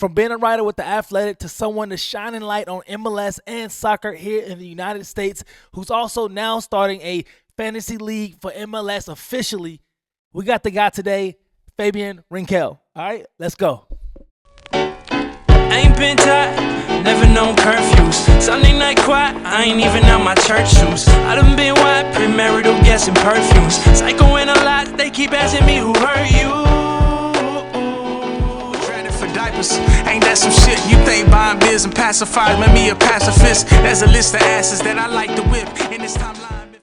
From being a writer with The Athletic to someone that's shining light on MLS and soccer here in the United States, who's also now starting a fantasy league for MLS officially, we got the guy today, Favian Renkel. All right, let's go. Ain't been tight, never known curfews. Sunday night quiet, I ain't even out my church shoes. I done been wide, premarital guessing perfumes. Psychoing a lot, they keep asking me who hurt you. For diapers, ain't that some shit? You think buying beers and pacifiers made me a pacifist? There's a list of asses that I like to whip in this timeline.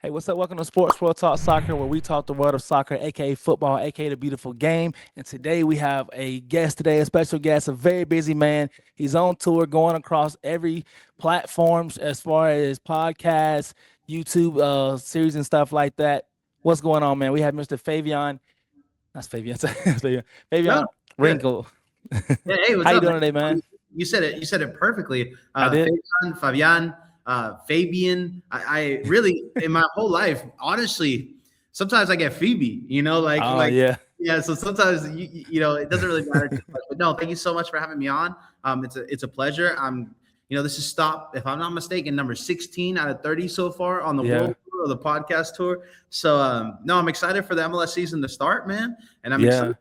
Hey, what's up? Welcome to Sports World Talk Soccer, where we talk the world of soccer, aka football, aka the beautiful game. And today we have a guest today, a special guest, a very busy man. He's on tour, going across every platforms as far as podcasts, YouTube series, and stuff like that. What's going on, man? We have Mr. Favian. That's Favian. Favian Renkel. Yeah, hey, what's How you up, doing man? today, man? You said it perfectly. I did. Favian, Fabian. I really, in my whole life, honestly, sometimes I get Phoebe. Yeah. So sometimes it doesn't really matter too much. But no, thank you so much for having me on. It's a pleasure. This is if I'm not mistaken, number 16 out of 30 so far on the world tour or the podcast tour. So no, I'm excited for the MLS season to start, man, and I'm excited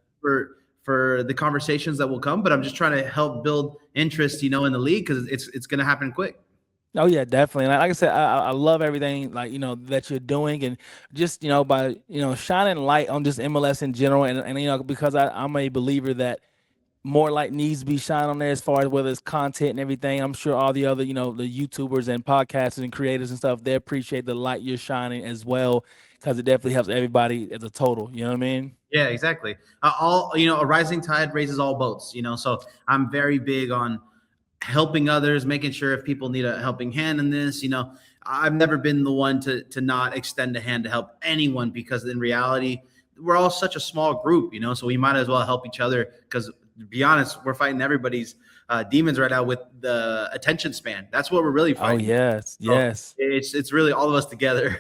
for the conversations that will come, but I'm just trying to help build interest, in the league because it's going to happen quick. Oh yeah, definitely. Like I said, I love everything that you're doing, and just by shining light on just MLS in general, and because I'm a believer that more light needs to be shined on there as far as whether it's content and everything. I'm sure all the other the YouTubers and podcasters and creators and stuff, they appreciate the light you're shining as well, because it definitely helps everybody as a total. You know what I mean? Yeah, exactly. A rising tide raises all boats. So I'm very big on helping others, making sure if people need a helping hand in this, I've never been the one to not extend a hand to help anyone, because in reality, we're all such a small group, so we might as well help each other, because to be honest, we're fighting everybody's demons right now with the attention span. That's what we're really fighting. Oh, yes. It's really all of us together.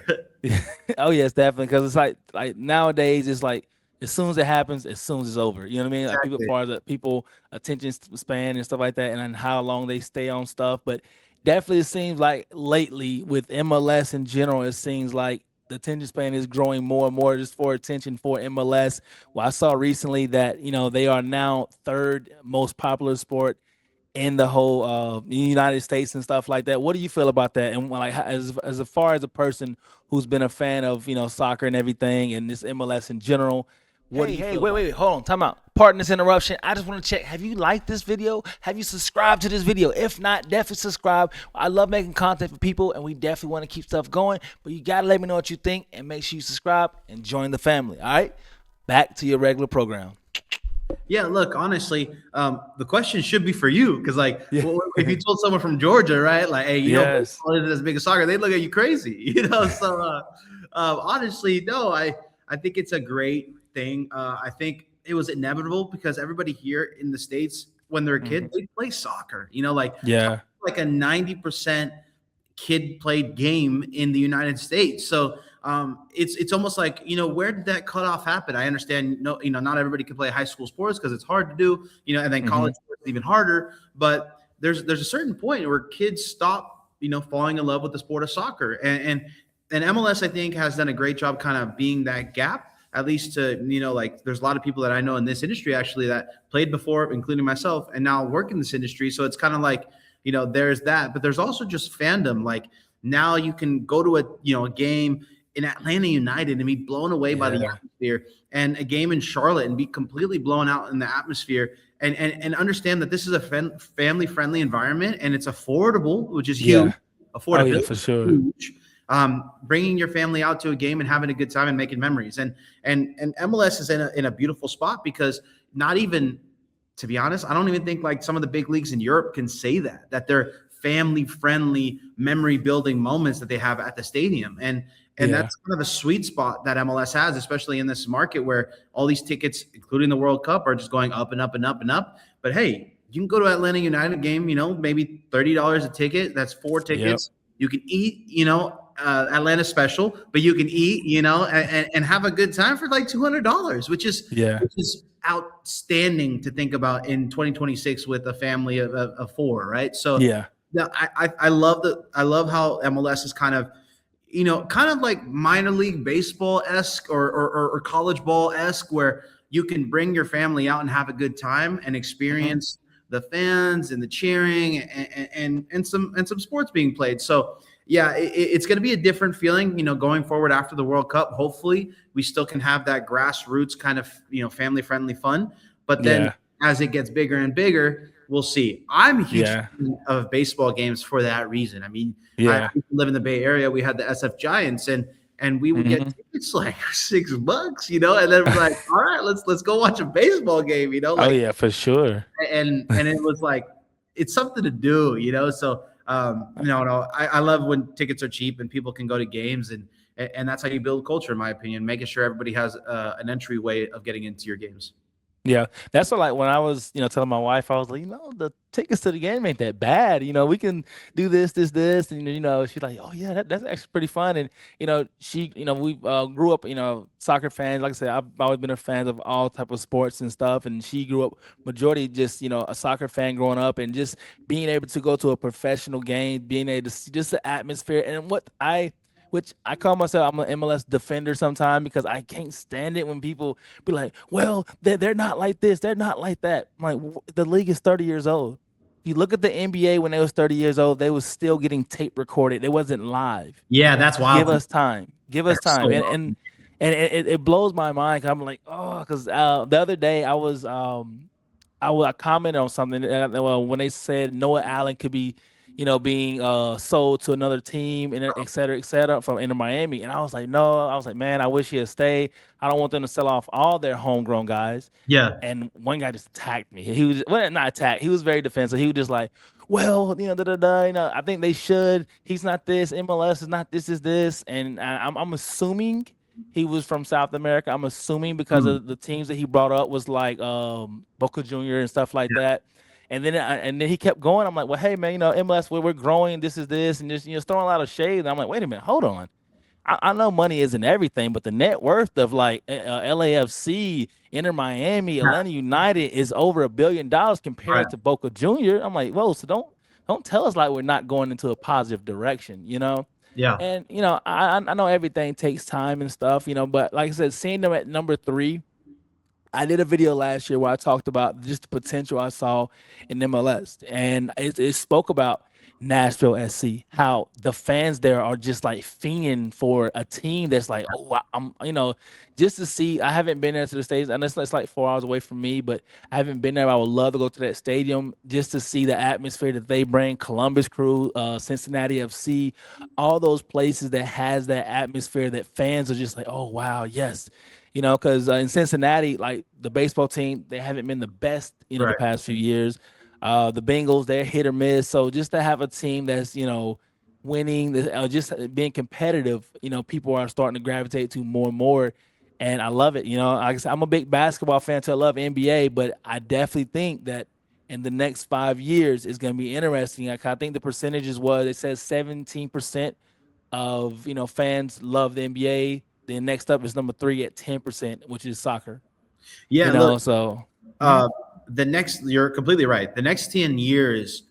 Oh, yes, definitely, because it's like nowadays, it's like as soon as it happens, as soon as it's over. You know what I mean? Exactly. Like, as far as people attention span and stuff like that, and then how long they stay on stuff. But definitely, it seems like lately with MLS in general, it seems like the attention span is growing more and more just for attention for MLS. Well, I saw recently that they are now third most popular sport in the whole United States and stuff like that. What do you feel about that? And like, as far as a person who's been a fan of soccer and everything, and this MLS in general. Wait, hold on, time out. Pardon this interruption. I just want to check. Have you liked this video? Have you subscribed to this video? If not, definitely subscribe. I love making content for people, and we definitely want to keep stuff going. But you got to let me know what you think, and make sure you subscribe and join the family. All right? Back to your regular program. Yeah, look, honestly, the question should be for you, because if you told someone from Georgia, right, like, hey, baseball isn't as big as soccer, they'd look at you crazy, So honestly, no, I think it's a great thing. I think it was inevitable, because everybody here in the States, when they're a kid, they play soccer. Like a 90% kid played game in the United States. So it's almost like, where did that cutoff happen? I understand, not everybody can play high school sports because it's hard to do, and then college sports is even harder. But there's a certain point where kids stop, falling in love with the sport of soccer. And MLS, I think, has done a great job kind of being that gap, at least to, there's a lot of people that I know in this industry actually that played before, including myself, and now work in this industry. So it's kind of like, there's that, but there's also just fandom. Like, now you can go to a game in Atlanta United and be blown away by the atmosphere, and a game in Charlotte and be completely blown out in the atmosphere, and understand that this is a family-friendly environment, and it's affordable, which is huge. Affordability, for sure. Huge. Bringing your family out to a game and having a good time and making memories. And MLS is in a beautiful spot, because not even, to be honest, I don't even think like some of the big leagues in Europe can say that they're family-friendly, memory-building moments that they have at the stadium. And that's kind of a sweet spot that MLS has, especially in this market where all these tickets, including the World Cup, are just going up and up and up and up. But hey, you can go to Atlanta United game, maybe $30 a ticket. That's 4 tickets. Yep. You can eat, Atlanta special, but you can eat, and have a good time for like $200, Yeah. which is outstanding to think about in 2026 with a family of four, right? So, Yeah. yeah, I love how MLS is kind of, kind of like minor league baseball esque or college ball esque, where you can bring your family out and have a good time and Hmm. experience the fans and the cheering and some sports being played. So yeah, it's going to be a different feeling, going forward after the World Cup. Hopefully, we still can have that grassroots kind of, family friendly fun. But then Yeah. as it gets bigger and bigger, we'll see. I'm a huge Yeah. fan of baseball games for that reason. I mean, I Yeah. live in the Bay Area. We had the SF Giants, and we would get Hmm. tickets like $6, and then we're like, all right, let's go watch a baseball game, Oh like, yeah, for sure. and it was like it's something to do, So no, I love when tickets are cheap and people can go to games, and that's how you build culture, in my opinion, making sure everybody has an entryway of getting into your games. Yeah, that's what, like, when I was, telling my wife, I was like, the tickets to the game ain't that bad. We can do this, and she's like, oh yeah, that's actually pretty fun. And we grew up, soccer fans. Like I said, I've always been a fan of all type of sports and stuff. And she grew up majority just, a soccer fan growing up, and just being able to go to a professional game, being able to see just the atmosphere and which I call myself, I'm an MLS defender sometimes, because I can't stand it when people be like, well, they're not like this, they're not like that. I'm like, the league is 30 years old. If you look at the NBA when they was 30 years old, they was still getting tape recorded. It wasn't live. Yeah, that's Give wild. us time. Give us That's so time. And wild. it blows my mind. 'Cause I'm like, oh, because the other day I commented on something, well, when they said Noah Allen could be, being sold to another team, and et cetera, from Inter Miami. And I was like, no, I was like, man, I wish he had stayed. I don't want them to sell off all their homegrown guys. Yeah. And one guy just attacked me. He was, well, not attacked. He was very defensive. He was just like, well, da, da, da, I think they should. He's not this. MLS is not this. Is this? And I'm assuming he was from South America. I'm assuming because Mm. of the teams that he brought up was like Boca Junior and stuff like Yeah. that. And then he kept going. I'm like, well, hey man, MLS, we're growing. This is this, and just throwing a lot of shade. And I'm like, wait a minute, hold on. I know money isn't everything, but the net worth of like LAFC, Inter Miami, Yeah. Atlanta United is over $1 billion Right. compared to Boca Junior. I'm like, whoa, so don't tell us like we're not going into a positive direction. Yeah. And I know everything takes time and stuff, but like I said, seeing them at number 3, I did a video last year where I talked about just the potential I saw in MLS, and it spoke about Nashville SC, how the fans there are just like fiending for a team that's like, oh, I'm, just to see. I haven't been there to the States, and it's like 4 hours away from me, but I haven't been there. I would love to go to that stadium just to see the atmosphere that they bring. Columbus Crew, Cincinnati FC, all those places that has that atmosphere that fans are just like, oh wow, yes. Because in Cincinnati, like the baseball team, they haven't been the best, the Right. past few years. The Bengals, they're hit or miss. So just to have a team that's, winning, just being competitive, people are starting to gravitate to more and more. And I love it. Like I said, I'm a big basketball fan, so I love NBA, but I definitely think that in the next 5 years is going to be interesting. Like, I think the percentages was, it says 17% of fans love the NBA. Then next up is number 3 at 10%, which is soccer. Yeah. Look, So uh, you're completely right. The next 10 years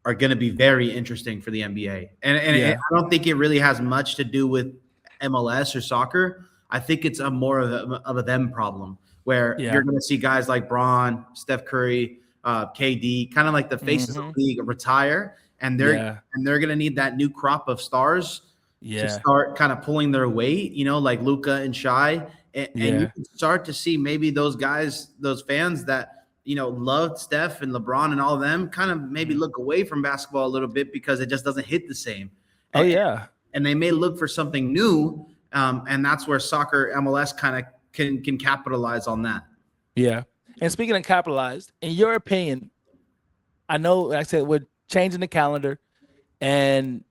are going to be very interesting for the NBA. And yeah, I don't think it really has much to do with MLS or soccer. I think it's a more of a them problem, where yeah, you're going to see guys like Braun, Steph Curry, KD, kind of like the faces of hmm, the league, retire, and yeah, they're going to need that new crop of stars to yeah, start kind of pulling their weight, like Luca and Shai. And you yeah. can start to see maybe those guys, those fans that loved Steph and LeBron and all of them, kind of maybe Mhm. look away from basketball a little bit because it just doesn't hit the same. Oh And, yeah, and they may look for something new, and that's where soccer MLS kind of can capitalize on that. yeah. And speaking of capitalized, in your opinion, I know, like I said, we're changing the calendar, and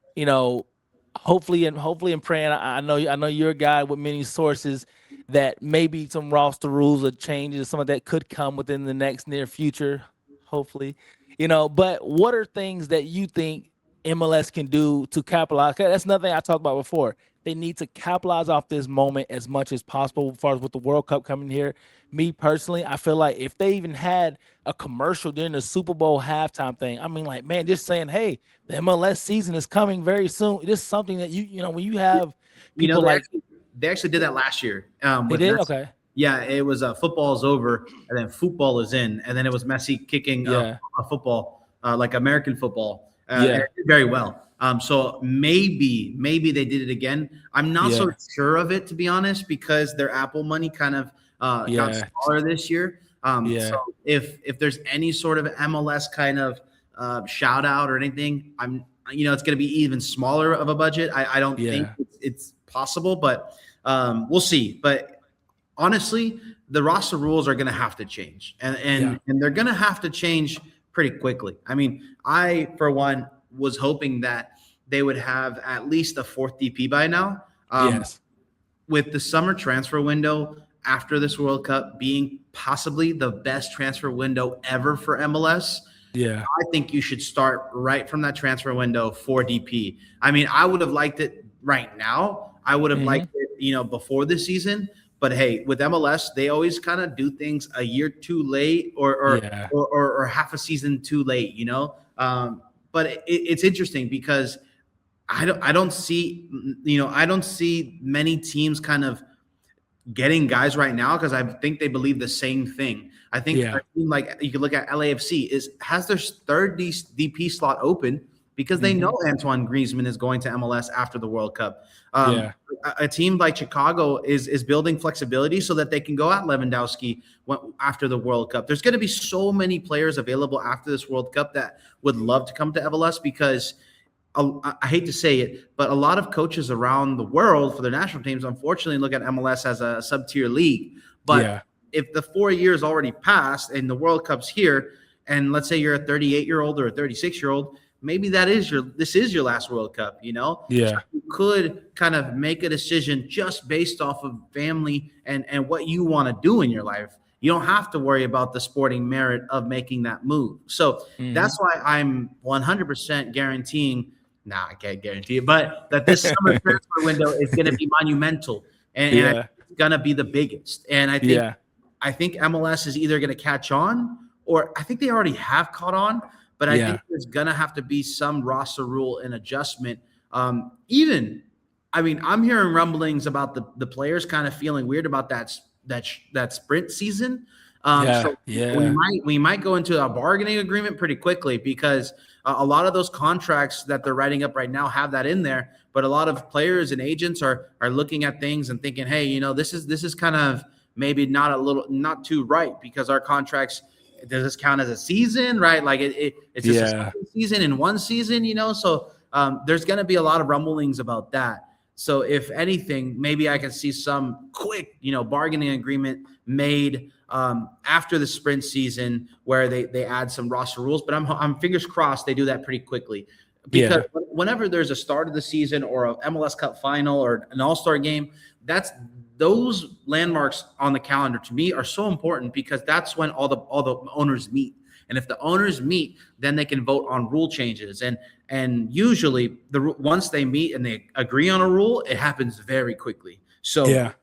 hopefully and praying. I know you're a guy with many sources that maybe some roster rules or changes, some of that could come within the next near future. Hopefully, but what are things that you think MLS can do to capitalize. That's another thing I talked about before. They need to capitalize off this moment as much as possible. As far as with the World Cup coming here, me personally, I feel like if they even had a commercial during the Super Bowl halftime thing, I mean, like, man, just saying, hey, the MLS season is coming very soon. This is something that when you have You know, people like they actually did that last year they with did, Messi. okay, Yeah, it was football is over, and then football is in, and then it was Messi kicking yeah, a football like American football, and yeah, it did very well. So maybe they did it again. I'm not so yeah, sure of it, to be honest, because their Apple money kind of got yeah, smaller this year. So yeah, if there's any sort of MLS kind of shout out or anything, it's going to be even smaller of a budget. I don't think yeah, it's possible, but we'll see. But honestly, the roster rules are going to have to change, and yeah, they're going to have to change pretty quickly. I mean, I for one was hoping that they would have at least a fourth DP by now. yes, With the summer transfer window after this World Cup being possibly the best transfer window ever for MLS, yeah, I think you should start right from that transfer window for DP. I mean, I would have liked it right now. I would have hmm, liked it, before the season. But hey, with MLS, they always kind of do things a year too late yeah, or half a season too late. But it's interesting because I don't see many teams kind of getting guys right now because I think they believe the same thing. I think a yeah, team like you could look at LAFC has their third DP slot open because they know hmm, Antoine Griezmann is going to MLS after the World Cup. yeah, A team like Chicago is building flexibility so that they can go at Lewandowski after the World Cup. There's going to be so many players available after this World Cup that would love to come to MLS because I hate to say it, but a lot of coaches around the world for their national teams, unfortunately, look at MLS as a sub-tier league. But yeah, if the 4 years already passed and the World Cup's here, and let's say you're a 38-year-old or a 36-year-old, maybe this is your last World Cup. So yeah, you could kind of make a decision just based off of family and what you want to do in your life. You don't have to worry about the sporting merit of making that move. So hmm, that's why I'm 100% guaranteeing. Nah, I can't guarantee it, but that this summer transfer window is going to be monumental, and I think yeah, it's going to be the biggest. And yeah, I think MLS is either going to catch on, or I think they already have caught on. But I think yeah, there's going to have to be some roster rule and adjustment. I mean, I'm hearing rumblings about the players kind of feeling weird about that sprint season. yeah, So yeah, we might go into a bargaining agreement pretty quickly because a lot of those contracts that they're writing up right now have that in there. But a lot of players and agents are looking at things and thinking, hey, this is kind of maybe not too right because our contracts, does this count as a season, right? Like it's just a yeah, second season in one season. So there's going to be a lot of rumblings about that. So if anything, maybe I can see some quick, bargaining agreement made after the sprint season where they add some roster rules. But I'm fingers crossed they do that pretty quickly because yeah, whenever there's a start of the season or a MLS Cup final or an All-Star game, those landmarks on the calendar to me are so important because that's when all the owners meet. And if the owners meet, then they can vote on rule changes. And usually once they meet and they agree on a rule, it happens very quickly. So yeah,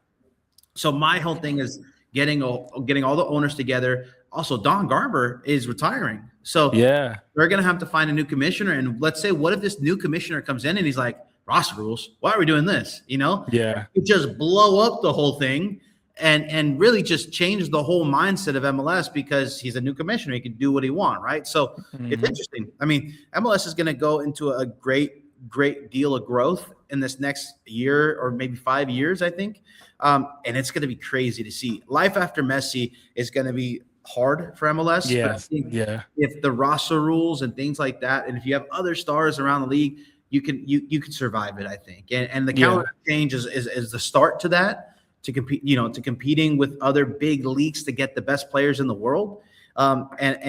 my whole thing is getting all the owners together. Also, Don Garber is retiring. So yeah, they're going to have to find a new commissioner. And let's say, what if this new commissioner comes in and he's like, roster rules, why are we doing this? yeah, You just blow up the whole thing and really just change the whole mindset of MLS because he's a new commissioner. He can do what he wants, right? So it's hmm, interesting. I mean, MLS is going to go into a great deal of growth in this next year or maybe 5 years, I think. And it's going to be crazy to see. Life after Messi is going to be hard for MLS. But I yes, think yeah, if the roster rules and things like that, and if you have other stars around the league, you can survive it, I think. And the yeah, calendar change is the start to that, to compete, to competing with other big leagues to get the best players in the world. And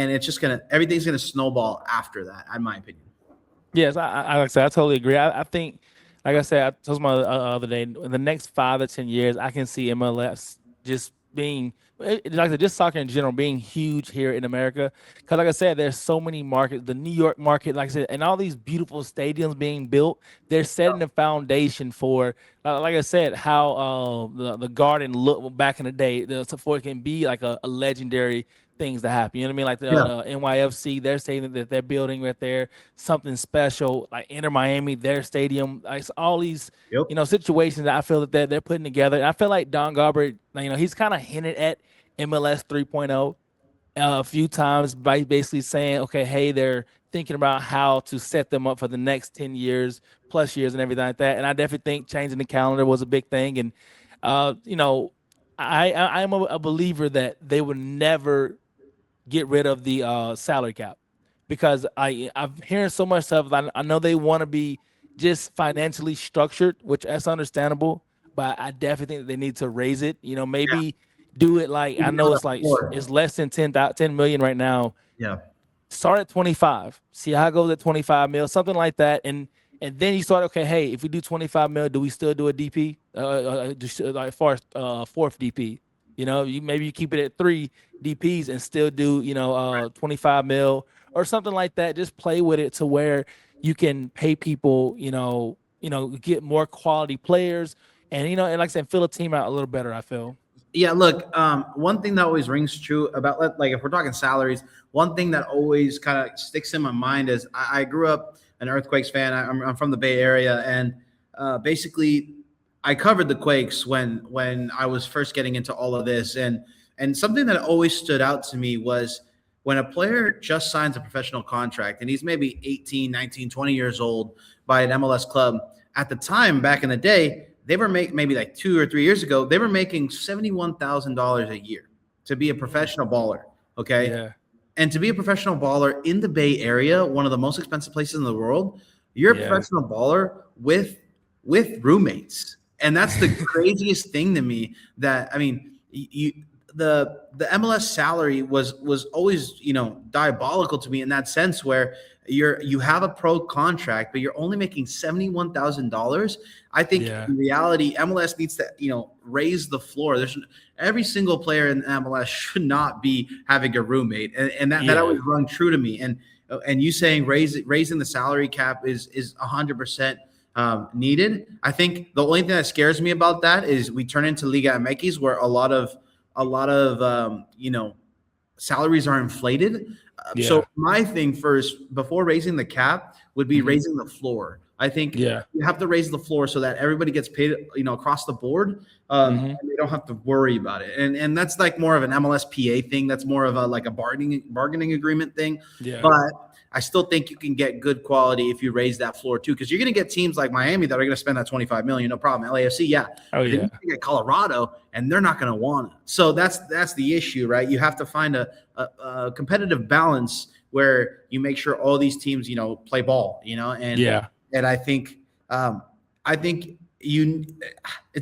it's just everything's gonna snowball after that, in my opinion. yes. Like I said, I totally agree. I think, like I said, I told my other day, in the next 5 to 10 years, I can see MLS just being like I said, just soccer in general being huge here in America. Because like I said, there's so many markets. The New York market, like I said, and all these beautiful stadiums being built, they're setting the foundation for, like I said, how the Garden looked back in the day, so for it can be like a legendary things that happen. You know what I mean? Like Yeah. the NYFC, they're saying that they're building right there something special. Like Inter Miami, their stadium, like it's all these Yep. situations that I feel that they're putting together. And I feel like Don Garber, he's kind of hinted at MLS 3.0 a few times by basically saying, okay, hey, they're thinking about how to set them up for the next 10 years, plus years, and everything like that. And I definitely think changing the calendar was a big thing. And, uh, you know, I'm a believer that they would never get rid of the salary cap because I'm hearing so much stuff. I know they want to be just financially structured, which that's understandable, but I definitely think that they need to raise it. Maybe do it like I Even know on the it's like floor. it's less than 10 million right now. Yeah. Start at 25. See how it goes at 25 mil, something like that. And then you start, okay, hey, if we do 25 mil, do we still do a DP? As far as fourth DP, maybe you keep it at three DPs and still do, 25 mil or something like that. Just play with it to where you can pay people, get more quality players and, and like I said, fill a team out a little better, I feel. Yeah, look, one thing that always rings true about like if we're talking salaries, one thing that always kind of sticks in my mind is I grew up an Earthquakes fan. I'm from the Bay Area, and basically I covered the Quakes when I was first getting into all of this, and something that always stood out to me was when a player just signs a professional contract and he's maybe 18, 19, 20 years old by an MLS club. At the time, back in the day, they were making maybe like 2 or 3 years ago, they were making $71,000 a year to be a professional baller. Okay. Yeah. And to be a professional baller in the Bay Area, one of the most expensive places in the world, you're a Yeah. professional baller with roommates. And that's the craziest thing to me that I mean, you the MLS salary was always, diabolical to me in that sense where you have a pro contract, but you're only making $71,000. I think Yeah. in reality, MLS needs to, raise the floor. There's every single player in MLS should not be having a roommate, and that Yeah. always rung true to me. And you saying raising the salary cap is 100% needed. I think the only thing that scares me about that is we turn into Liga MX where a lot of salaries are inflated. So Yeah. my thing first, before raising the cap, would be Mhm. raising the floor. I think Yeah. you have to raise the floor so that everybody gets paid, across the board, Mhm. and they don't have to worry about it. And that's like more of an MLSPA thing. That's more of a bargaining agreement thing. Yeah. But I still think you can get good quality if you raise that floor too, because you're going to get teams like Miami that are going to spend that 25 million, no problem. LAFC, yeah. Oh But then yeah. you get Colorado, and they're not going to want it. So that's the issue, right? You have to find a competitive balance where you make sure all these teams, play ball, Yeah. and I think it's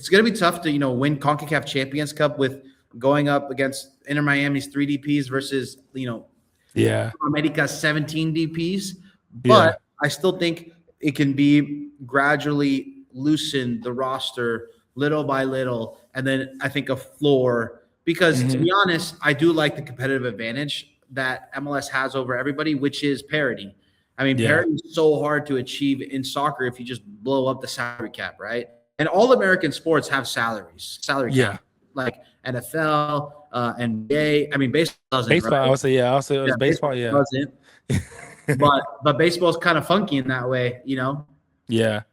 going to be tough to win CONCACAF Champions Cup with going up against Inter Miami's 3 DPs versus Yeah. America's 17 DPs, Yeah. but I still think it can be gradually loosen the roster little by little, and then I think a floor. Because to Mhm. be honest, I do like the competitive advantage that MLS has over everybody, which is parity. I mean, Yeah. parity is so hard to achieve in soccer if you just blow up the salary cap, right? And all American sports have salary Yeah. cap, like NFL, NBA. I mean, baseball doesn't, right? Baseball, I would say, yeah. I'll say it Yeah, was baseball, baseball yeah. doesn't. But baseball's kind of funky in that way. Yeah.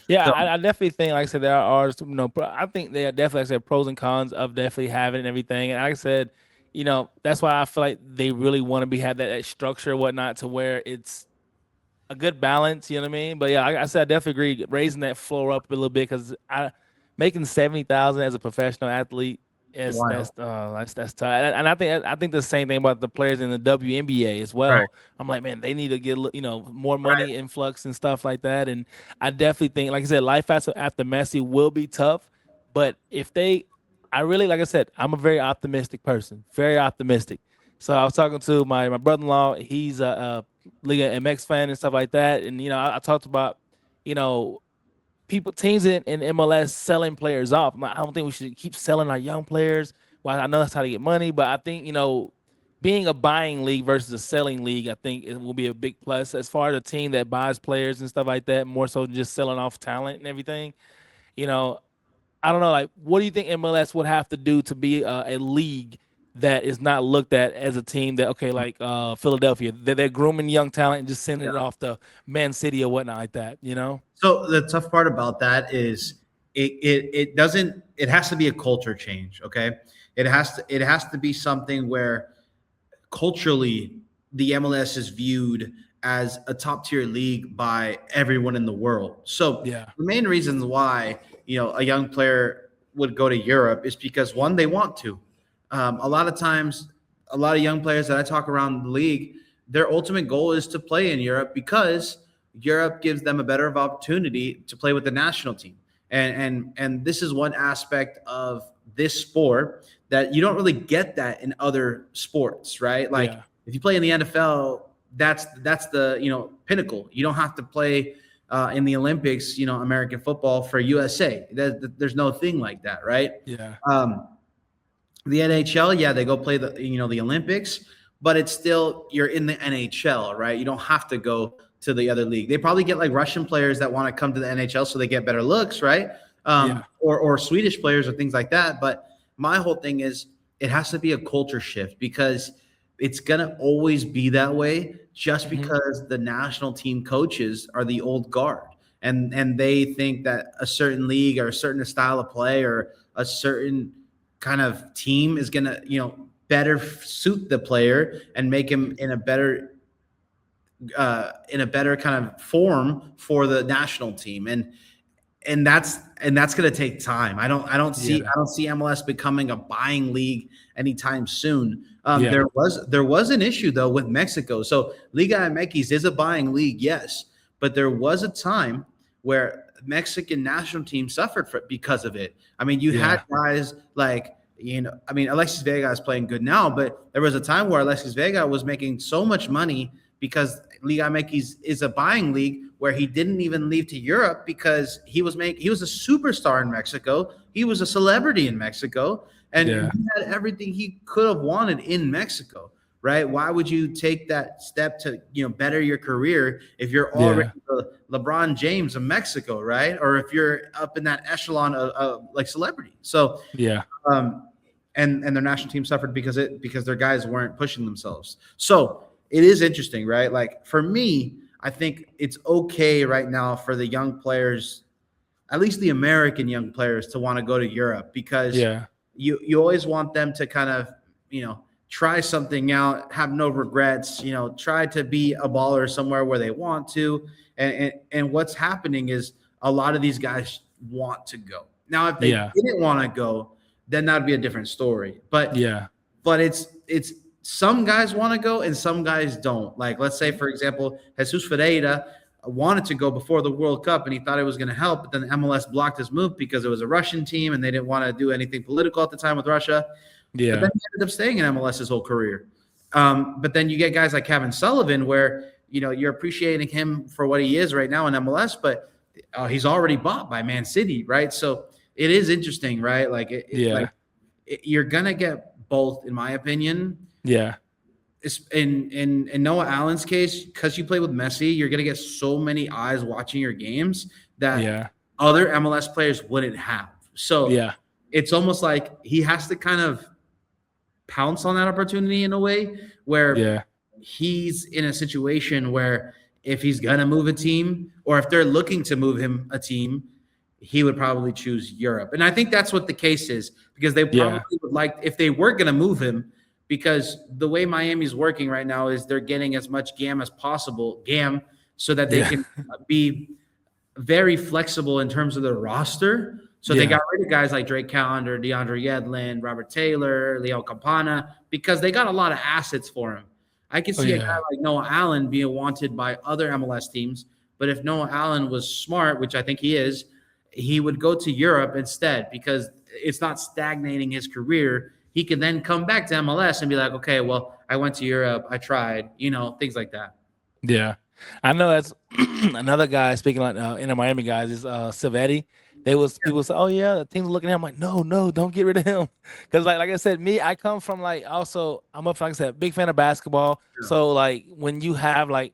Yeah, So I definitely think, like I said, there are I think there are definitely, like I said, pros and cons of definitely having and everything. And like I said, that's why I feel like they really want to be have that structure, whatnot, to where it's a good balance. You know what I mean? But yeah, I said I definitely agree raising that floor up a little bit because I making 70,000 as a professional athlete is wild, that's tough. And I think the same thing about the players in the WNBA as right? well. I'm like, man, they need to get more money influx and stuff like that. And I definitely think, like I said, life after Messi will be tough. But if they, I really, like I said, I'm a very optimistic person, very optimistic. So I was talking to my brother-in-law. He's a Liga MX fan and stuff like that. And I talked about you know teams in MLS selling players off. I don't think we should keep selling our young players. Well, I know that's how to get money, but I think being a buying league versus a selling league, I think it will be a big plus as far as a team that buys players and stuff like that, more so than just selling off talent and everything. You know, I don't know. Like, what do you think MLS would have to do to be a league that is not looked at as a team that, okay, like Philadelphia, they're grooming young talent and just sending it off to Man City or whatnot like that, you know? So the tough part about that is it doesn't, it has to be a culture change. Okay. It has to be something where culturally the MLS is viewed as a top tier league by everyone in the world. So Yeah. the main reasons why, a young player would go to Europe is because one, they want to. A lot of times, a lot of young players that I talk around the league, their ultimate goal is to play in Europe because Europe gives them a better opportunity to play with the national team. And this is one aspect of this sport that you don't really get that in other sports, right? Like if you play in the NFL, that's the pinnacle. You don't have to play in the Olympics, American football for USA. There's no thing like that, right? Yeah. The NHL, yeah, they go play the Olympics, but it's still, you're in the NHL, right? You don't have to go to the other league. They probably get like Russian players that want to come to the NHL so they get better looks, right? Or Swedish players or things like that. But my whole thing is it has to be a culture shift because it's gonna always be that way just because the national team coaches are the old guard and they think that a certain league or a certain style of play or a certain kind of team is gonna better suit the player and make him in a better kind of form for the national team and that's going to take time. I don't see MLS becoming a buying league anytime soon. There was an issue though with Mexico. So Liga MX is a buying league, yes, but there was a time where Mexican national team suffered because of it. I mean, you had guys like Alexis Vega is playing good now, but there was a time where Alexis Vega was making so much money because Liga MX is a buying league where he didn't even leave to Europe because he was a superstar in Mexico. He was a celebrity in Mexico, and he had everything he could have wanted in Mexico, right? Why would you take that step to better your career if you're already the LeBron James of Mexico, right? Or if you're up in that echelon of like celebrity. So and their national team suffered because their guys weren't pushing themselves. So it is interesting, right? Like for me, I think it's okay right now for the young players, at least the American young players, to want to go to Europe because you always want them to kind of, try something out, have no regrets, try to be a baller somewhere where they want to. And what's happening is a lot of these guys want to go. Now, if they didn't want to go, then that'd be a different story. But it's some guys want to go and some guys don't. Like, let's say, for example, Jesus Ferreira wanted to go before the World Cup and he thought it was going to help, but then the MLS blocked his move because it was a Russian team and they didn't want to do anything political at the time with Russia. But then he ended up staying in MLS his whole career. But then you get guys like Kevin Sullivan where, you're appreciating him for what he is right now in MLS, but he's already bought by Man City, right? So it is interesting, right? Like, you're going to get both, in my opinion. Yeah. In Noah Allen's case, because you play with Messi, you're going to get so many eyes watching your games that other MLS players wouldn't have. So it's almost like he has to kind of pounce on that opportunity in a way where he's in a situation where if he's going to move a team or if they're looking to move him a team, he would probably choose Europe. And I think that's what the case is because they probably would like, if they were going to move him, because the way Miami's working right now is they're getting as much GAM as possible, so that they can be very flexible in terms of their roster. So they got rid of guys like Drake Callender, DeAndre Yedlin, Robert Taylor, Leo Campana, because they got a lot of assets for him. I could see a guy like Noah Allen being wanted by other MLS teams, but if Noah Allen was smart, which I think he is, he would go to Europe instead because it's not stagnating his career. He can then come back to MLS and be like, okay, well, I went to Europe. I tried, things like that. Yeah. I know that's another guy, speaking like Inter Miami guys, is Silvetti. people say, oh yeah, the team's looking at him like, no, no, don't get rid of him. Because like I said, me, I come from like also I'm like I said, big fan of basketball. Yeah. So like when you have like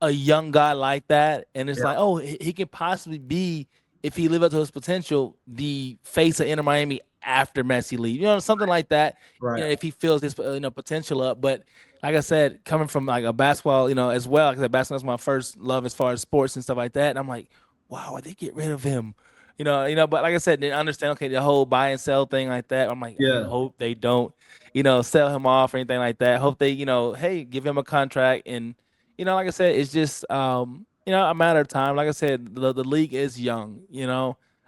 a young guy like that, and it's Yeah. like, oh, he could possibly be, if he live up to his potential, the face of Inter Miami after Messi leave. Something like that. Right. If he feels his potential up. But like I said, coming from like a basketball, as well, like I said, basketball's my first love as far as sports and stuff like that. And I'm like, wow, why they get rid of him? But like I said, they understand, okay, the whole buy and sell thing like that. I'm like, I Yeah. hope they don't, sell him off or anything like that. Hope they, hey, give him a contract. And like I said, it's just a matter of time. Like I said, the league is young.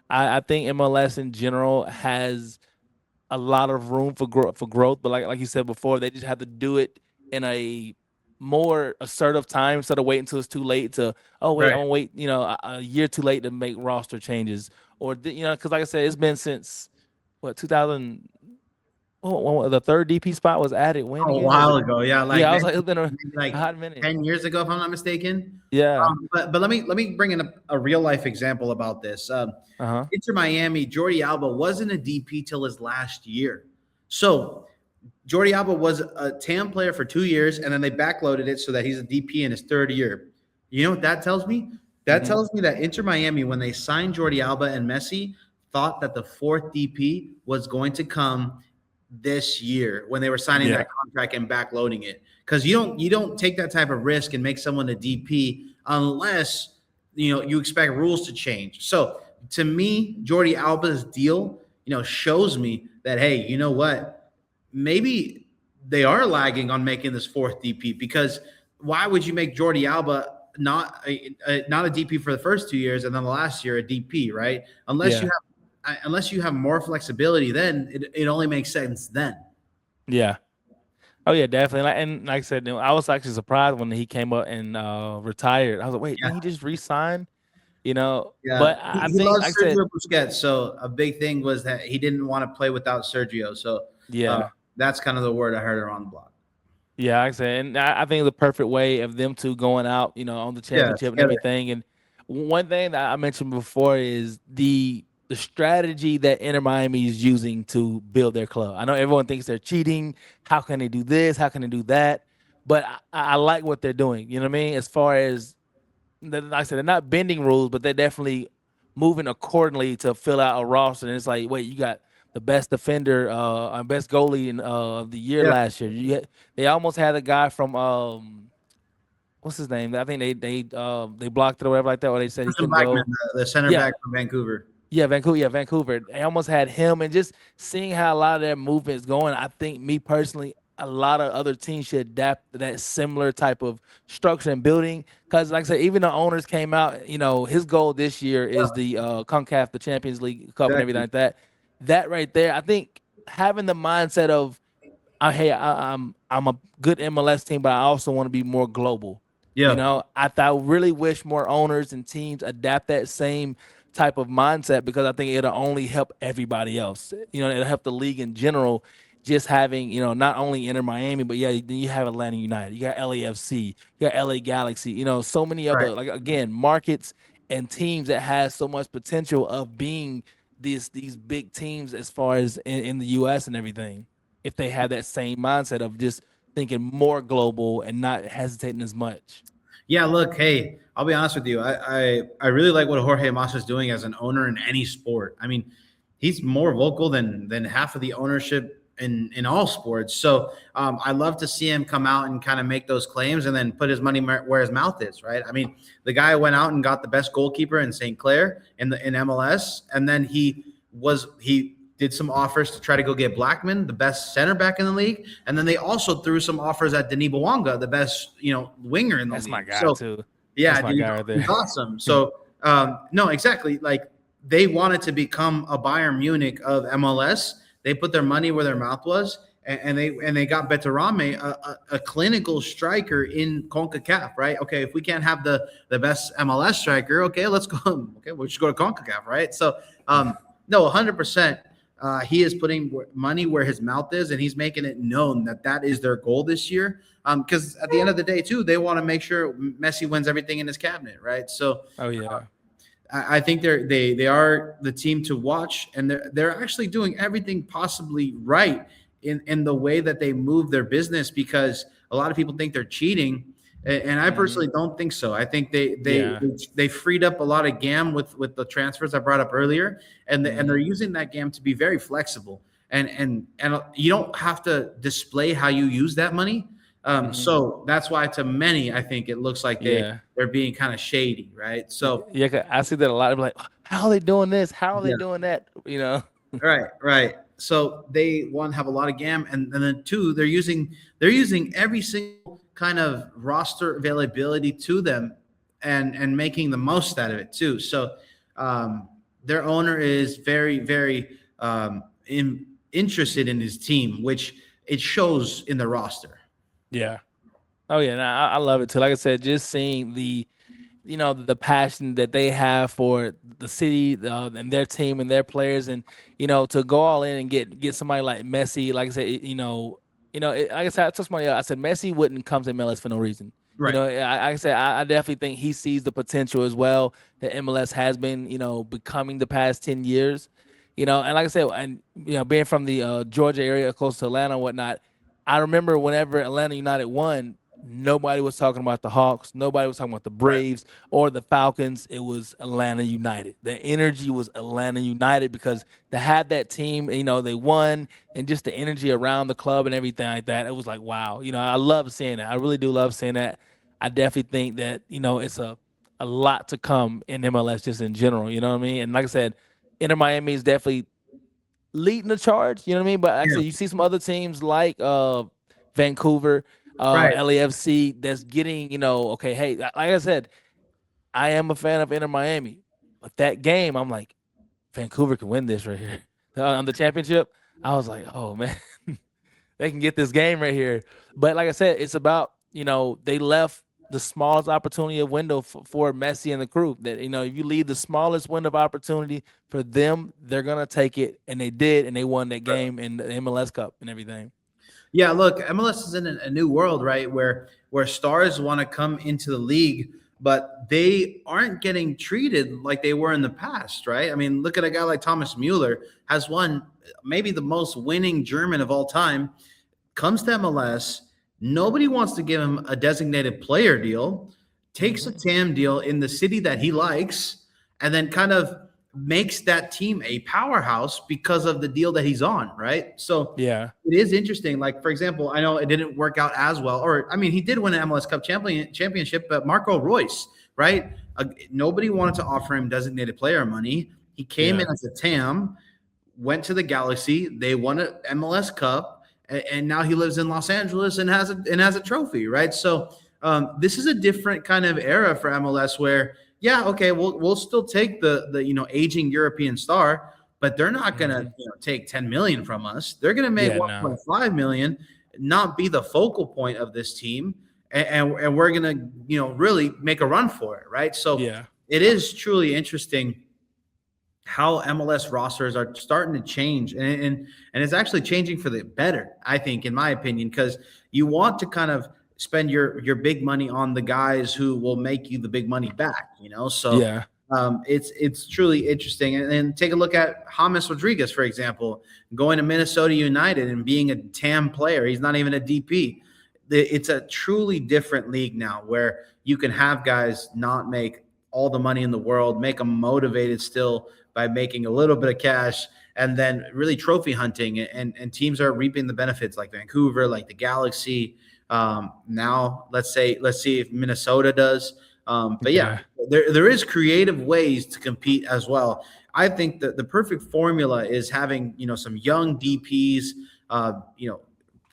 I think MLS in general has a lot of room for growth. But like you said before, they just have to do it in a more assertive time instead of waiting until it's too late to, oh wait, I'm Right. gonna wait a year too late to make roster changes, or because like I said, it's been since what 2000. The third DP spot was added when A again? Was while it? ago, yeah, like Yeah, I was maybe, like, it's been a maybe like hot minute. 10 years ago, if I'm not mistaken. Yeah. But let me bring in a real life example about this. Uh-huh. Inter Miami, Jordi Alba wasn't a DP till his last year. So Jordi Alba was a TAM player for 2 years, and then they backloaded it so that he's a DP in his third year. You know what that tells me? That Mhm. tells me that Inter Miami, when they signed Jordi Alba and Messi, thought that the fourth DP was going to come this year when they were signing Yeah. that contract and backloading it. Because you don't take that type of risk and make someone a DP unless you expect rules to change. So to me, Jordi Alba's deal, shows me that, hey, you know what? Maybe they are lagging on making this fourth DP, because why would you make Jordi Alba not a DP for the first 2 years and then the last year a DP, right? Yeah. Unless you have more flexibility, then it only makes sense then. Yeah. Oh yeah, definitely. And like I said, I was actually surprised when he came up and retired. I was like, wait, Yeah, didn't he just resign? yeah. But He, I he think, loves like I said, Sergio Busquets, so a big thing was that he didn't want to play without Sergio. So uh, yeah, that's kind of the word I heard around the block. yeah, like I said, and I think the perfect way of them two going out, on the Yeah, championship and together. everything. And one thing that I mentioned before is the strategy that Inter Miami is using to build their club. I know everyone thinks they're cheating. How can they do this? How can they do that? But I like what they're doing. You know what I mean? As far as like I said, they're not bending rules, but they're definitely moving accordingly to fill out a roster. And it's like, wait, you got the best defender, best goalie of the year Yeah, last year. They almost had a guy from what's his name? I think they blocked it or whatever like that, or they said he Christian couldn't Blackman, go. the center Yeah, back from Vancouver. yeah, Vancouver. Yeah, Vancouver. They almost had him, and just seeing how a lot of their movement is going, I think me personally, a lot of other teams should adapt to that similar type of structure and building. Because, like I said, even the owners came out. His goal this year Yeah, is the Concacaf, the Champions League Cup, and everything exactly. like that. That right there, I think having the mindset of, hey, I'm a good MLS team, but I also want to be more global. Yeah, I really wish more owners and teams adapt that same type of mindset, because I think it'll only help everybody else. It'll help the league in general. Just having, not only Inter Miami, but yeah, then you have Atlanta United, you got LAFC, you got LA Galaxy, so many right. other, like, again, markets and teams that has so much potential of being these big teams as far as in the US and everything, if they had that same mindset of just thinking more global and not hesitating as much. Yeah, look, hey, I'll be honest with you. I really like what Jorge Massa is doing as an owner in any sport. I mean, he's more vocal than half of the ownership in all sports. So I love to see him come out and kind of make those claims and then put his money where his mouth is. Right. I mean, the guy went out and got the best goalkeeper in St. Clair in MLS, and then he did some offers to try to go get Blackman, the best center back in the league, and then they also threw some offers at Denis Bouanga, the best winger in the That's my league. guy So too. yeah, That's my guy right he's there. awesome. So no, exactly. Like they wanted to become a Bayern Munich of MLS. They put their money where their mouth was, and they got Betarame, a clinical striker in CONCACAF, right? Okay, if we can't have the best MLS striker, okay, let's go. Okay, we'll just go to CONCACAF, right? So no, 100%. He is putting money where his mouth is, and he's making it known that is their goal this year. Because at the end of the day, too, they want to make sure Messi wins everything in his cabinet, right? So Oh yeah. I think they are the team to watch, and they're actually doing everything possibly right in the way that they move their business, because a lot of people think they're cheating, and I Hmm. personally don't think so. I think Yeah. they freed up a lot of gam with the transfers I brought up earlier, and they're Hmm. using that gam to be very flexible, and you don't have to display how you use that money. Hmm. So that's why, to many, I think it looks like Yeah. they're being kind of shady, right? So Yeah. 'Cause I see that a lot. I'm like, how are they doing this? How are they yeah, doing that? right. So they, one, have a lot of gam, and then two, they're using every single kind of roster availability to them, and making the most out of it too. So um, their owner is very, very interested in his team, which it shows in the roster. Yeah. Oh yeah. Nah, I love it too. Like I said, just seeing the passion that they have for the city and their team and their players, and to go all in and get somebody like Messi. Like I said, like I said, I told somebody else, I said Messi wouldn't come to MLS for no reason. Right. I said I definitely think he sees the potential as well that MLS has been becoming the past 10 years. And like I said, and being from the Georgia area, close to Atlanta and whatnot, I remember whenever Atlanta United won, nobody was talking about the Hawks. Nobody was talking about the Right. Braves or the Falcons. It was Atlanta United. The energy was Atlanta United because they had that team, they won, and just the energy around the club and everything like that. It was like, wow. I love seeing that. I really do love seeing that. I definitely think that, it's a lot to come in MLS just in general. You know what I mean? And like I said, Inter Miami is definitely leading the charge. You know what I mean? But like I Yeah. said, you see some other teams like Vancouver, Right. LAFC that's getting, okay, hey, like I said, I am a fan of Inter Miami, but that game, I'm like, Vancouver can win this right here on the championship. I was like, oh man, they can get this game right here. But like I said, it's about they left the smallest opportunity of window for Messi and the crew. That if you leave the smallest window of opportunity for them, they're gonna take it, and they did, and they won that game in the MLS Cup and everything. Yeah, look, MLS is in a new world, right? Where stars want to come into the league, but they aren't getting treated like they were in the past, right? I mean, look at a guy like Thomas Mueller, has won maybe the most winning German of all time, comes to MLS. Nobody wants to give him a designated player deal, takes a Hmm. TAM deal in the city that he likes, and then kind of makes that team a powerhouse because of the deal that he's on, right? So Yeah, it is interesting. Like, for example, I know it didn't work out as well, or I mean, he did win an MLS Cup championship, but Marco Royce, right? Nobody wanted to offer him designated player money. He came in yeah, as a TAM, went to the Galaxy. They won an MLS Cup, and now he lives in Los Angeles and has a trophy, right? So this is a different kind of era for MLS where, yeah, okay, we'll still take the aging European star, but they're not gonna hmm take 10 million from us. They're gonna make yeah, no, 1.5 million, not be the focal point of this team, and we're gonna really make a run for it, right? So yeah, it is truly interesting how MLS rosters are starting to change, and it's actually changing for the better, I think, in my opinion, because you want to kind of spend your big money on the guys who will make you the big money back. So yeah, it's truly interesting. And take a look at James Rodriguez, for example, going to Minnesota United and being a TAM player. He's not even a DP. It's a truly different league now where you can have guys not make all the money in the world, make them motivated still by making a little bit of cash, and then really trophy hunting. And teams are reaping the benefits, like Vancouver, like the Galaxy. Now, let's see if Minnesota does. But yeah, yeah, there is creative ways to compete as well. I think that the perfect formula is having some young DPs,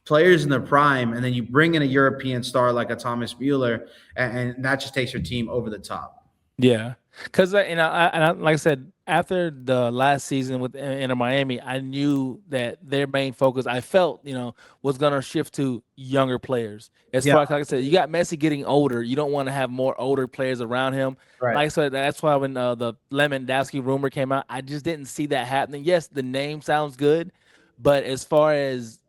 players in their prime, and then you bring in a European star like a Thomas Mueller, and that just takes your team over the top. yeah. Because like I said, after the last season with Inter Miami, I knew that their main focus, I felt, was gonna shift to younger players. As Yeah, far as like I said, you got Messi getting older. You don't want to have more older players around him. right. Like I said, that's why when the Lewandowski rumor came out, I just didn't see that happening. Yes, the name sounds good, but as far as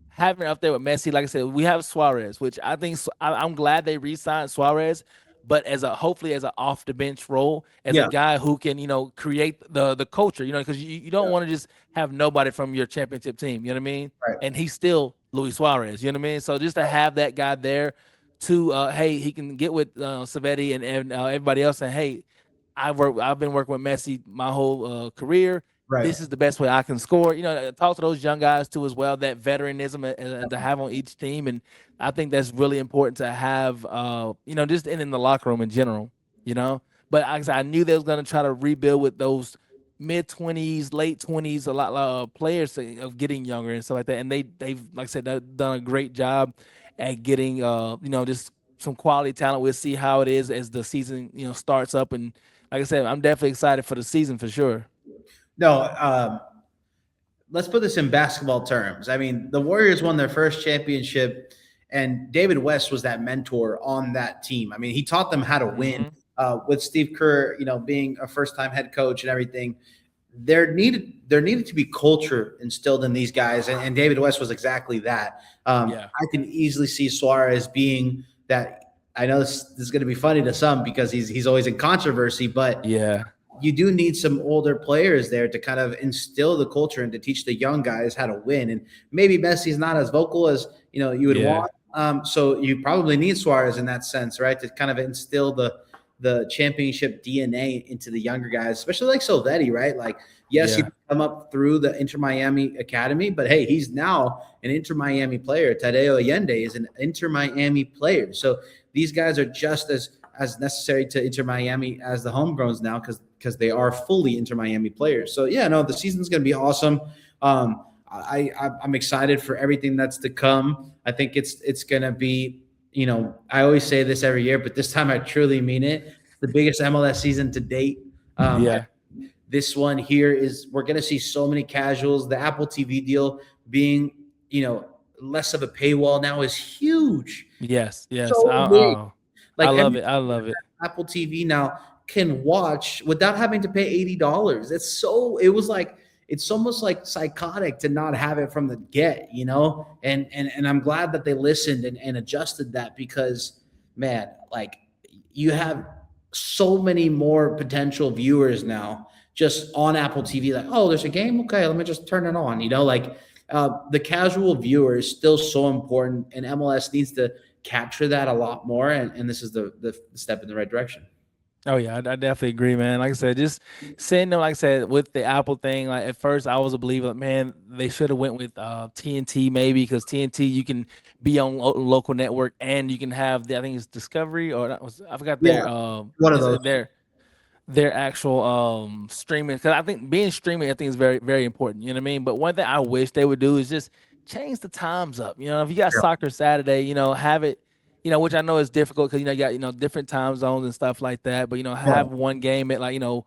having up there with Messi, like I said, we have Suarez, which I think I'm glad they re-signed Suarez. but as a hopefully as an off the bench role, as a Yeah. guy who can create the culture, because you don't want to just have nobody from your championship team. You know what I mean? Right. And he's still Luis Suarez. You know what I mean? So just to have that guy there, to hey, he can get with Savetti and everybody else, and hey, I've been working with Messi my whole career. Right. This is the best way I can score. Talk to those young guys too as well. That veteranism and to have on each team, and I think that's really important to have. Just in the locker room in general. You know, but like I said, I knew they was going to try to rebuild with those mid-20s, late 20s, a lot of players of getting younger and stuff like that. And they've like I said, done a great job at getting just some quality talent. We'll see how it is as the season starts up, and like I said, I'm definitely excited for the season for sure. No, let's put this in basketball terms. I mean, the Warriors won their first championship, and David West was that mentor on that team. I mean, he taught them how to win. Mm-hmm. With Steve Kerr, being a first-time head coach and everything, there needed to be culture instilled in these guys, and David West was exactly that. Yeah. I can easily see Suarez being that. I know this is going to be funny to some because he's always in controversy, but Yeah. you do need some older players there to kind of instill the culture and to teach the young guys how to win. And maybe Messi's not as vocal as you would want. So you probably need Suarez in that sense, right? To kind of instill the championship DNA into the younger guys, especially like Silvetti, right? Like, yes, he come up through the Inter Miami Academy, but hey, he's now an Inter Miami player. Tadeo Allende is an Inter Miami player. So these guys are just as necessary to Inter Miami as the homegrowns now because they are fully Inter Miami players. So yeah, no, the season's going to be awesome. I'm excited for everything that's to come. I think it's going to be, I always say this every year, but this time I truly mean it. The biggest MLS season to date. This one here we're going to see so many casuals. The Apple TV deal being, less of a paywall now is huge. Yes. So big. I love it. I love it. Apple TV now can watch without having to pay $80. It's almost like psychotic to not have it from the get, and I'm glad that they listened and adjusted that because, man, like you have so many more potential viewers now just on Apple TV. Like, oh, there's a game. Okay, let me just turn it on. The casual viewer is still so important, and MLS needs to capture that a lot more. And this is the step in the right direction. Oh yeah, I definitely agree, man. Like I said, just saying them, like I said, with the Apple thing, like at first I was a believer, like, man, they should have went with TNT maybe because TNT you can be on local network and you can have I think it's Discovery or I forgot their one of those their actual streaming because I think being streaming I think is very very important. You know what I mean? But one thing I wish they would do is just change the times up. If you got soccer Saturday, have it. Which I know is difficult because you got different time zones and stuff like that. But have one game at 1:00,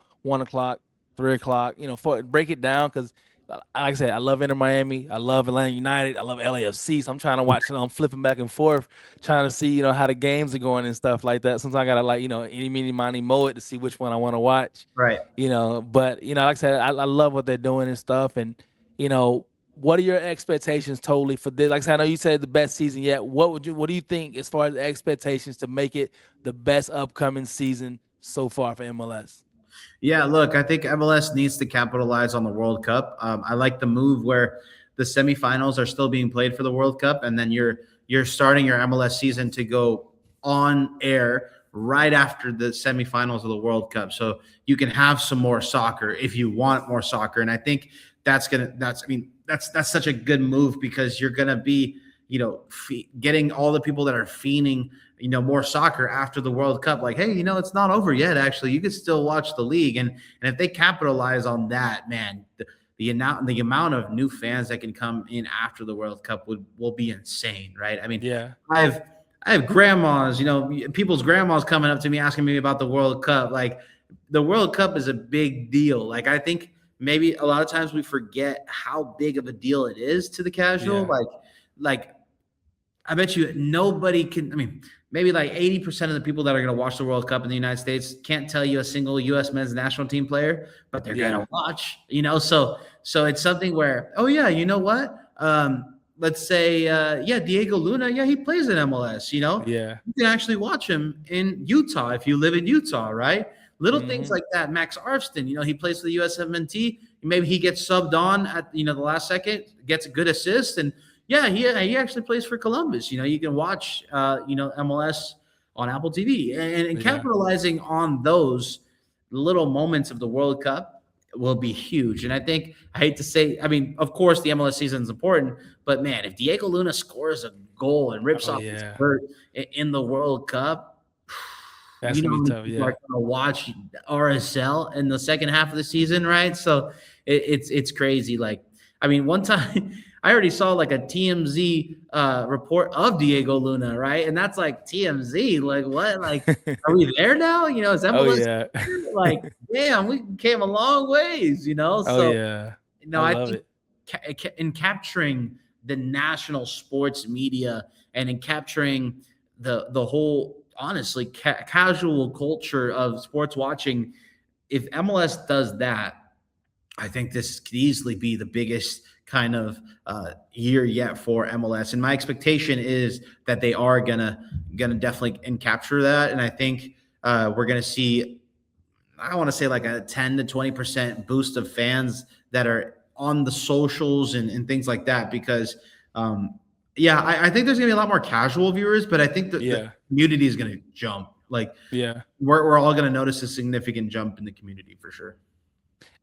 3:00. Break it down because, like I said, I love Inter Miami, I love Atlanta United, I love LAFC. So I'm trying to watch. I'm flipping back and forth, trying to see how the games are going and stuff like that. Sometimes I gotta any meeny miny mow it to see which one I want to watch. Right. But like I said, I love what they're doing and stuff, and what are your expectations totally for this? Like I said, I know you said the best season yet. What do you think as far as the expectations to make it the best upcoming season so far for MLS? Yeah, look, I think MLS needs to capitalize on the World Cup. I like the move where the semifinals are still being played for the World Cup, and then you're starting your MLS season to go on air right after the semifinals of the World Cup. So you can have some more soccer if you want more soccer. And I think that's such a good move because you're going to be, getting all the people that are fiending, more soccer after the World Cup. Like, hey, it's not over yet. Actually, you could still watch the league. And if they capitalize on that, man, the amount of new fans that can come in after the World Cup will be insane. Right. I mean, yeah, I have grandmas, people's grandmas coming up to me asking me about the World Cup. Like the World Cup is a big deal. Like, I think maybe a lot of times we forget how big of a deal it is to the casual. Yeah. Like I bet you nobody can. I mean, maybe like 80% of the people that are going to watch the World Cup in the United States can't tell you a single U.S. men's national team player, but they're going to watch. So it's something where, oh yeah, you know what? let's say, Diego Luna, he plays in MLS. Yeah. You can actually watch him in Utah if you live in Utah, right? Little things Mm-hmm. like that. Max Arfston, he plays for the USMNT. Maybe he gets subbed on at the last second, gets a good assist, and he actually plays for Columbus. You can watch MLS on Apple TV, and Yeah. capitalizing on those little moments of the World Cup will be huge. And I hate to say, I mean, of course, the MLS season is important, but man, if Diego Luna scores a goal and rips Oh off his yeah. shirt in the World Cup, That's how gonna be many tough. people are Yeah. going to watch RSL in the second half of the season, right? So it's crazy. Like, I mean, one time I already saw like a TMZ report of Diego Luna, right? And that's like TMZ. Like, what? Like, are we there now? Is Oh MLS yeah. like, damn, we came a long ways, Oh So, yeah. I I love think it. in capturing the national sports media and in capturing the whole, honestly, casual culture of sports watching, if MLS does that, I think this could easily be the biggest kind of year yet for MLS. And my expectation is that they are gonna definitely capture that. And I think we're gonna see, I want to say, like a 10 to 20% boost of fans that are on the socials and things like that. Because I think there's gonna be a lot more casual viewers, but I think that the Yeah. community is gonna jump. Like, Yeah. we're all gonna notice a significant jump in the community for sure.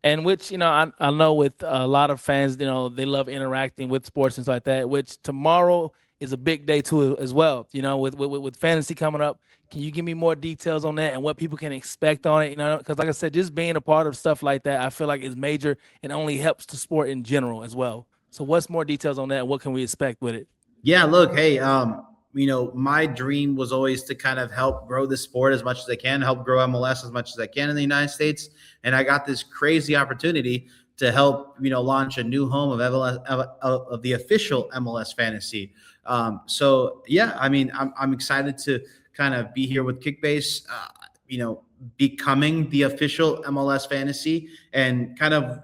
And which, I know with a lot of fans, they love interacting with sports and stuff like that, which tomorrow is a big day too as well. With fantasy coming up, can you give me more details on that and what people can expect on it? Because like I said, just being a part of stuff like that, I feel like is major and only helps the sport in general as well. So what's more details on that? And what can we expect with it? Yeah, look, hey, my dream was always to kind of help grow the sport as much as I can, help grow MLS as much as I can in the United States. And I got this crazy opportunity to help, launch a new home of MLS, of the official MLS Fantasy. So yeah, I mean, I'm excited to kind of be here with Kickbase, becoming the official MLS Fantasy and kind of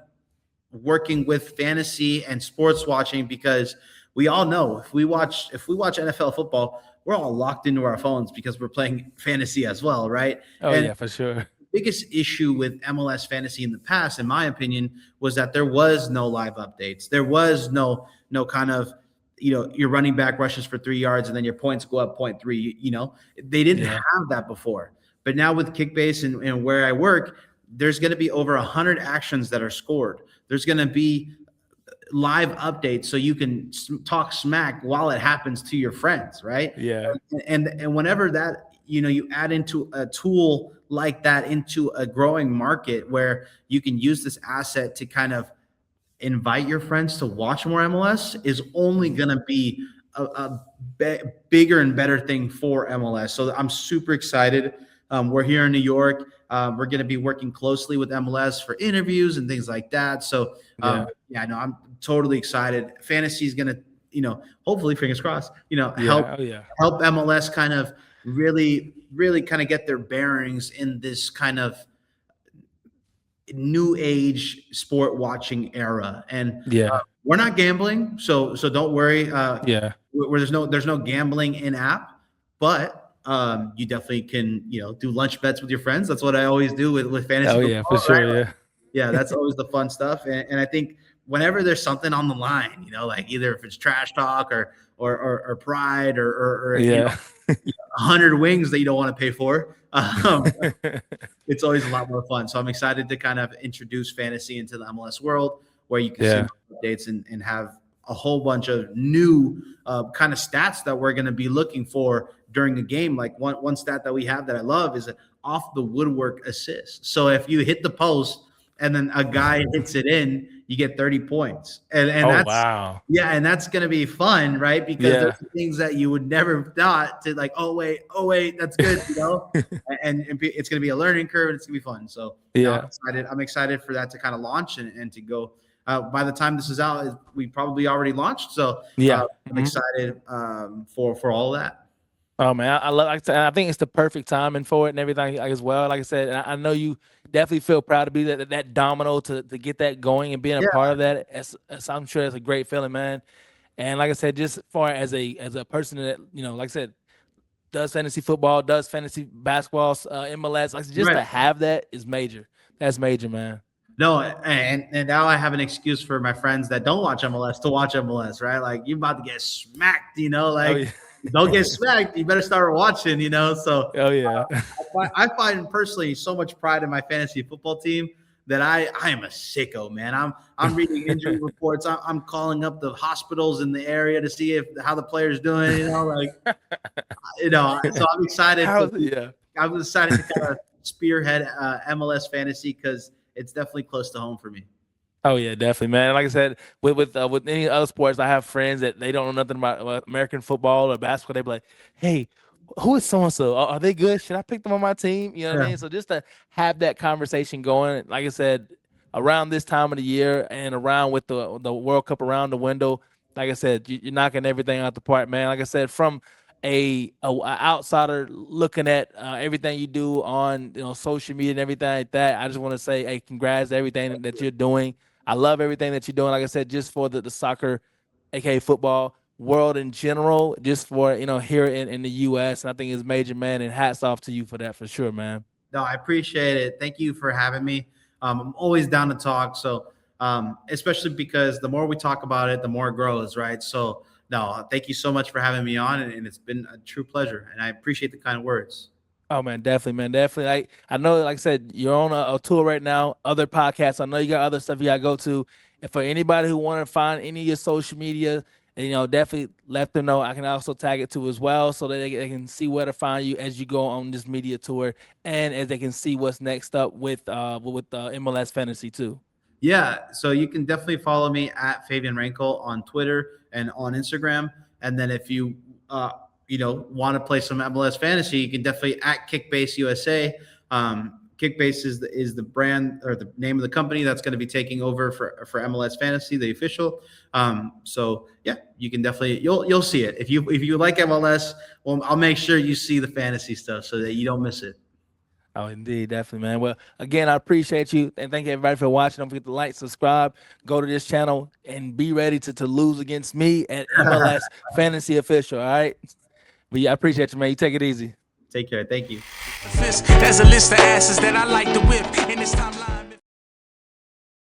working with fantasy and sports watching, because we all know if we watch NFL football, we're all locked into our phones because we're playing fantasy as well, right? Oh And yeah, for sure. the biggest issue with MLS fantasy in the past, in my opinion, was that there was no live updates. There was no kind of, your running back rushes for 3 yards and then your points go up 0.3. They didn't Yeah. have that before. But now with Kickbase and where I work, there's going to be over 100 actions that are scored. There's going to be live updates so you can talk smack while it happens to your friends, right? Yeah. And whenever that, you add into a tool like that into a growing market where you can use this asset to kind of invite your friends to watch more MLS, is only going to be bigger and better thing for MLS. So I'm super excited. We're here in New York. We're going to be working closely with MLS for interviews and things like that. So I'm totally excited. Fantasy is going to, hopefully, fingers crossed, help Oh yeah. help MLS kind of really, really kind of get their bearings in this kind of new age sport watching era. And Yeah. we're not gambling, so don't worry. Yeah. Where there's no gambling in app, but you definitely can do lunch bets with your friends. That's what I always do with fantasy Oh yeah, football, for sure. right? Yeah. Yeah, that's always the fun stuff. And I think whenever there's something on the line, like either if it's trash talk or pride or Yeah. 100 wings that you don't want to pay for, it's always a lot more fun. So I'm excited to kind of introduce fantasy into the MLS world, where you can Yeah. see updates and have a whole bunch of new kind of stats that we're going to be looking for during the game. Like one stat that we have that I love is an off the woodwork assist. So if you hit the post and then a guy hits it in, you get 30 points. And Oh that's, wow. yeah, and that's going to be fun, right? Because Yeah. there's things that you would never thought to, like, oh wait, that's good, and it's going to be a learning curve and it's going to be fun. So Yeah. I'm excited for that to kind of launch and to go. By the time this is out, we probably already launched. So Yeah. I'm excited for all of that. Oh man, I love. I think it's the perfect timing for it and everything as well. Like I said, and I know you definitely feel proud to be that domino to get that going and being a Yeah. part of that. I'm sure it's a great feeling, man. And like I said, just far as a person that, like I said, does fantasy football, does fantasy basketball, MLS, like just to Right. have that is major. That's major, man. No, and now I have an excuse for my friends that don't watch MLS to watch MLS, right? Like you about to get smacked, Oh like yeah. don't get smacked. You better start watching, So Oh yeah. I find personally so much pride in my fantasy football team that I am a sicko, man. I'm reading injury reports. I'm calling up the hospitals in the area to see if how the player's doing. So I'm excited. Yeah. I'm excited to kind of spearhead MLS fantasy because it's definitely close to home for me. Oh yeah, definitely, man. Like I said, with any other sports, I have friends that they don't know nothing about American football or basketball. They be like, "Hey, who is so and so? Are they good? Should I pick them on my team?" You know what I Yeah. mean? So just to have that conversation going, like I said, around this time of the year and around with the World Cup around the window, like I said, you're knocking everything out the park, man. Like I said, from a outsider looking at everything you do on social media and everything like that, I just want to say, hey, congrats to everything that you're doing. I love everything that you're doing. Like I said, just for the soccer, aka football world in general, just for here in the US. And I think it's major, man. And hats off to you for that for sure, man. No, I appreciate it. Thank you for having me. I'm always down to talk. So, especially because the more we talk about it, the more it grows, right? So, no, thank you so much for having me on, and it's been a true pleasure. And I appreciate the kind words. Oh man, definitely, man, definitely. I know, like I said, you're on a tour right now. Other podcasts, I know you got other stuff you got to go to. And for anybody who want to find any of your social media, and, definitely let them know. I can also tag it too as well, so that they can see where to find you as you go on this media tour, and as they can see what's next up with MLS Fantasy too. Yeah, so you can definitely follow me at Favian Renkel on Twitter and on Instagram. And then if you want to play some MLS fantasy, you can definitely at Kickbase USA. Kickbase is the brand or the name of the company that's going to be taking over for MLS Fantasy, the official. So yeah, you can definitely you'll see it if you like MLS. Well, I'll make sure you see the fantasy stuff so that you don't miss it. Oh, indeed, definitely, man. Well, again, I appreciate you, and thank you everybody for watching. Don't forget to like, subscribe, go to this channel, and be ready to lose against me at MLS Fantasy Official. All right, but yeah, I appreciate you, man. You take it easy. Take care. Thank you. There's a list of asses that I like to whip in this timeline.